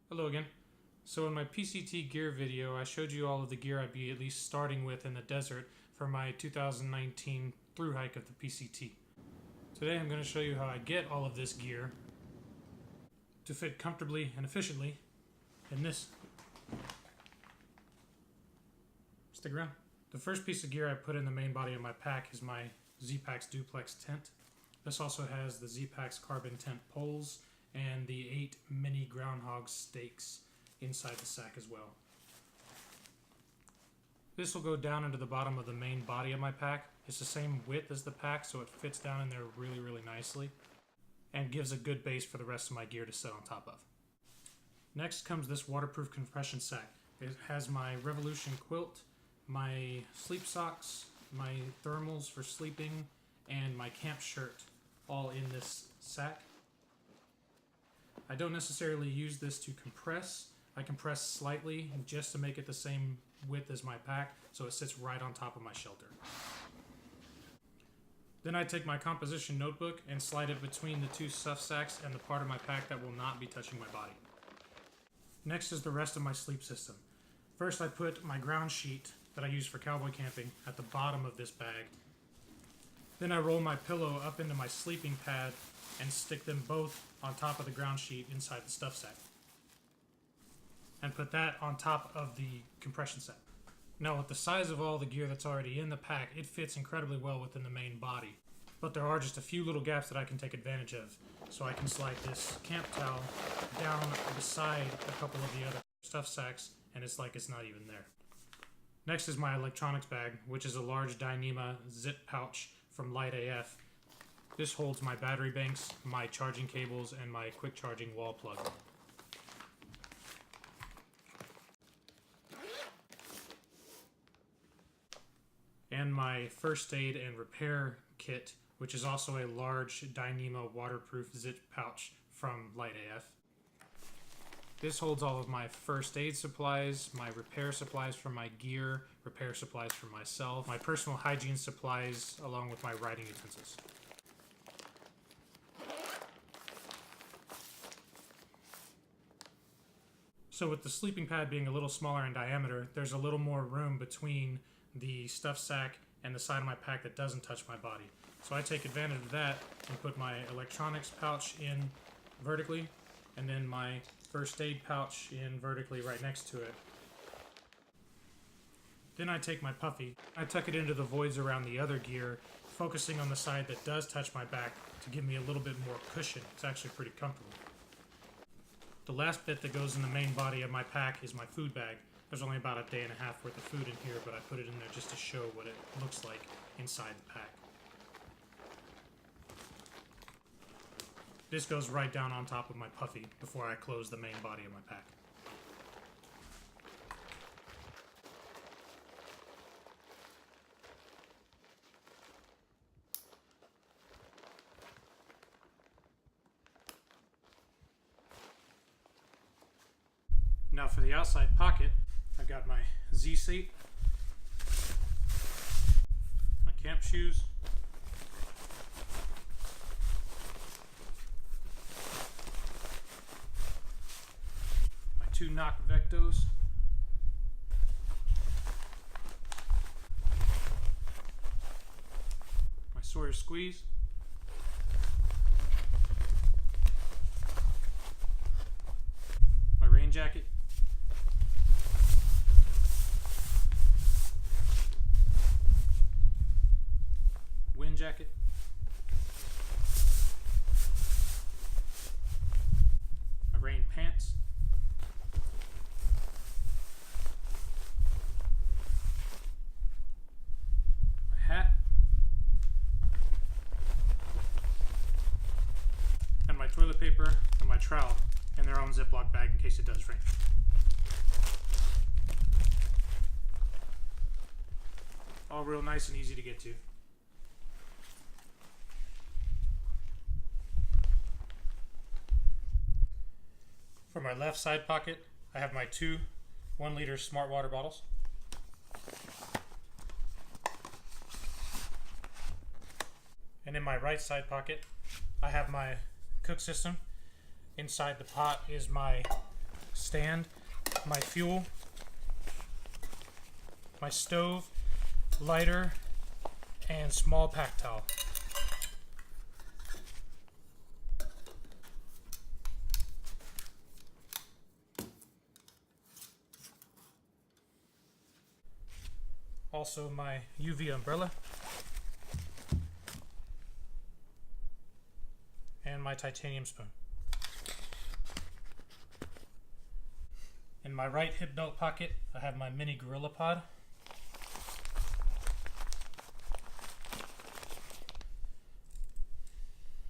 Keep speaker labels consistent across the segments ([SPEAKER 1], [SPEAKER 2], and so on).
[SPEAKER 1] Hello again. So in my PCT gear video, I showed you all of the gear I'd be at least starting with in the desert for my 2019 through hike of the PCT. Today I'm going to show you how I get all of this gear to fit comfortably and efficiently in this. Stick around. The first piece of gear I put in the main body of my pack is my Zpacks Duplex tent. This also has the Zpacks carbon tent poles and the 8 mini groundhog stakes inside the sack as well. This will go down into the bottom of the main body of my pack. It's the same width as the pack, so it fits down in there really nicely and gives a good base for the rest of my gear to sit on top of. Next comes this waterproof compression sack. It has my Revolution quilt, my sleep socks, my thermals for sleeping, and my camp shirt all in this sack. I don't necessarily use this to compress. I compress slightly just to make it the same width as my pack, so it sits right on top of my shelter. Then I take my composition notebook and slide it between the two stuff sacks and the part of my pack that will not be touching my body. Next is the rest of my sleep system. First I put my ground sheet that I use for cowboy camping at the bottom of this bag. Then I roll my pillow up into my sleeping pad and stick them both on top of the ground sheet inside the stuff sack. And put that on top of the compression sack. Now with the size of all the gear that's already in the pack, it fits incredibly well within the main body. But there are just a few little gaps that I can take advantage of. So I can slide this camp towel down beside a couple of the other stuff sacks, and it's like it's not even there. Next is my electronics bag, which is a large Dyneema zip pouch from Light AF. This holds my battery banks, my charging cables, and my quick charging wall plug. And my first aid and repair kit, which is also a large Dyneema waterproof zip pouch from Light AF. This holds all of my first aid supplies, my repair supplies for my gear, repair supplies for myself, my personal hygiene supplies, along with my riding utensils. So with the sleeping pad being a little smaller in diameter, there's a little more room between the stuff sack and the side of my pack that doesn't touch my body. So I take advantage of that and put my electronics pouch in vertically, and then my first aid pouch in vertically right next to it. Then I take my puffy, I tuck it into the voids around the other gear, focusing on the side that does touch my back to give me a little bit more cushion. It's actually pretty comfortable. The last bit that goes in the main body of my pack is my food bag. There's only about a day and a half worth of food in here, but I put it in there just to show what it looks like inside the pack. This goes right down on top of my puffy before I close the main body of my pack. Now for the outside pocket, I've got my Z-seat, my camp shoes, my 2 knock Vectos, my Sawyer squeeze, my rain jacket, wind jacket, my rain pants, my hat, and my toilet paper and my trowel in their own Ziploc bag in case it does rain. All real nice and easy to get to. For my left side pocket, I have my 2 1-liter smart water bottles. And in my right side pocket, I have my cook system. Inside the pot is my stand, my fuel, my stove, lighter, and small pack towel. Also my UV umbrella and my titanium spoon. In my right hip belt pocket, I have my mini Gorilla Pod.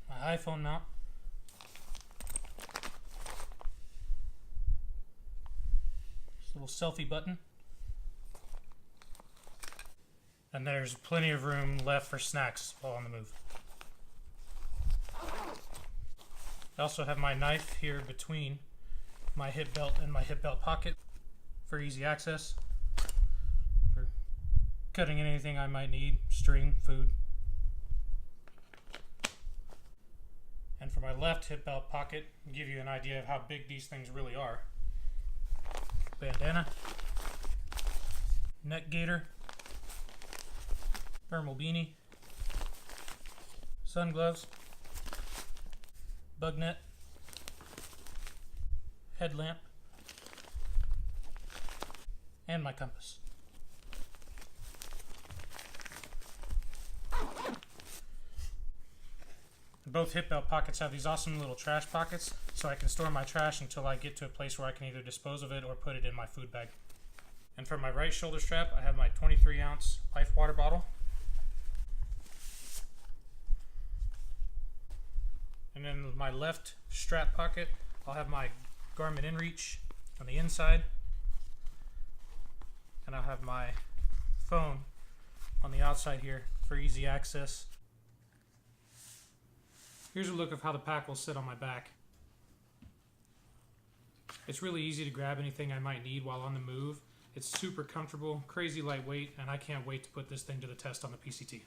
[SPEAKER 1] My iPhone mount. This little selfie button. And there's plenty of room left for snacks while on the move. I also have my knife here between my hip belt and my hip belt pocket for easy access, for cutting anything I might need, string, food. And for my left hip belt pocket, to give you an idea of how big these things really are. Bandana, neck gaiter, thermal beanie, sun gloves, bug net, headlamp, and my compass. Both hip belt pockets have these awesome little trash pockets, so I can store my trash until I get to a place where I can either dispose of it or put it in my food bag. And for my right shoulder strap, I have my 23-ounce Life water bottle. And then my left strap pocket, I'll have my Garmin InReach on the inside. And I'll have my phone on the outside here for easy access. Here's a look of how the pack will sit on my back. It's really easy to grab anything I might need while on the move. It's super comfortable, crazy lightweight, and I can't wait to put this thing to the test on the PCT.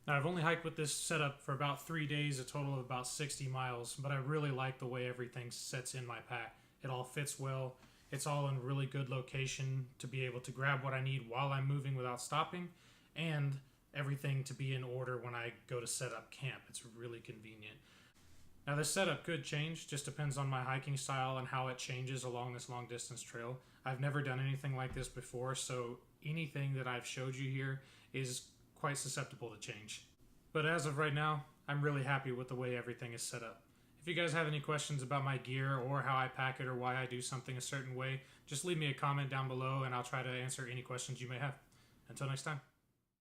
[SPEAKER 1] Now, I've only hiked with this setup for about 3 days, a total of about 60 miles, but I really like the way everything sets in my pack. It all fits well. It's all in really good location to be able to grab what I need while I'm moving without stopping, and everything to be in order when I go to set up camp. It's really convenient. Now, this setup could change, just depends on my hiking style and how it changes along this long distance trail. I've never done anything like this before, so anything that I've showed you here is quite susceptible to change. But as of right now, I'm really happy with the way everything is set up. If you guys have any questions about my gear or how I pack it or why I do something a certain way, just leave me a comment down below and I'll try to answer any questions you may have. Until next time.